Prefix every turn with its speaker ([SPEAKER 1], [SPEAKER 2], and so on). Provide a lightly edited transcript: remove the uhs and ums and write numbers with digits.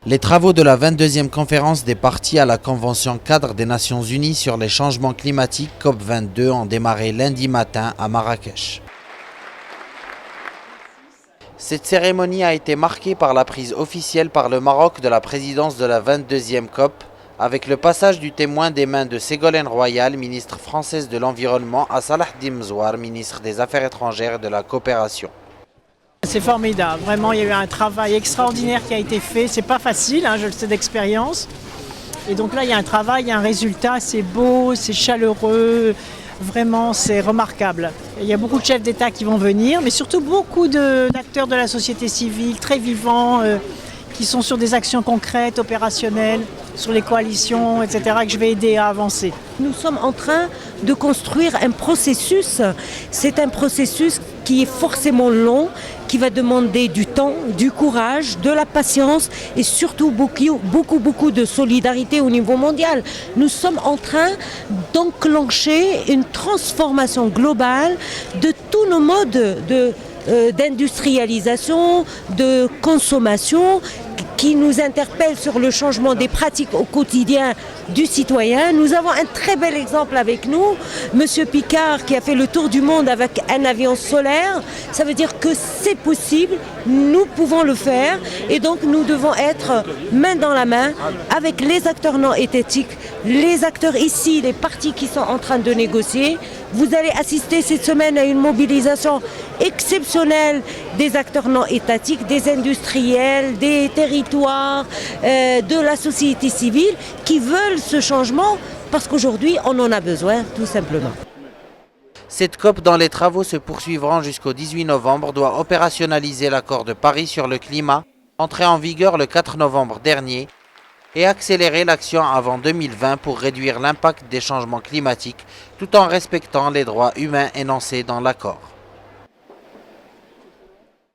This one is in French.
[SPEAKER 1] Les travaux de la 22e conférence des parties à la Convention cadre des Nations Unies sur les changements climatiques COP22 ont démarré lundi matin à Marrakech. Cette cérémonie a été marquée par la prise officielle par le Maroc de la présidence de la 22e COP, avec le passage du témoin des mains de Ségolène Royal, ministre française de l'Environnement, à Salah Dimzouar, ministre des Affaires étrangères et de la Coopération.
[SPEAKER 2] C'est formidable, vraiment il y a eu un travail extraordinaire qui a été fait, c'est pas facile, je le sais d'expérience. Et donc là il y a un travail, il y a un résultat, c'est beau, c'est chaleureux, vraiment c'est remarquable. Et il y a beaucoup de chefs d'État qui vont venir, mais surtout beaucoup d'acteurs de la société civile, très vivants, qui sont sur des actions concrètes, opérationnelles, sur les coalitions, etc., que je vais aider à avancer.
[SPEAKER 3] Nous sommes en train de construire un processus. C'est un processus qui est forcément long, qui va demander du temps, du courage, de la patience et surtout beaucoup de solidarité au niveau mondial. Nous sommes en train d'enclencher une transformation globale de tous nos modes d'industrialisation, de consommation, qui nous interpelle sur le changement des pratiques au quotidien du citoyen. Nous avons un très bel exemple avec nous, Monsieur Picard qui a fait le tour du monde avec un avion solaire. Ça veut dire que c'est possible, nous pouvons le faire et donc nous devons être main dans la main avec les acteurs non étatiques, les acteurs ici, les partis qui sont en train de négocier. Vous allez assister cette semaine à une mobilisation exceptionnelle des acteurs non étatiques, des industriels, des territoires, de la société civile qui veulent ce changement parce qu'aujourd'hui on en a besoin tout simplement.
[SPEAKER 1] Cette COP dont les travaux se poursuivront jusqu'au 18 novembre doit opérationnaliser l'accord de Paris sur le climat, entré en vigueur le 4 novembre dernier, et accélérer l'action avant 2020 pour réduire l'impact des changements climatiques tout en respectant les droits humains énoncés dans l'accord.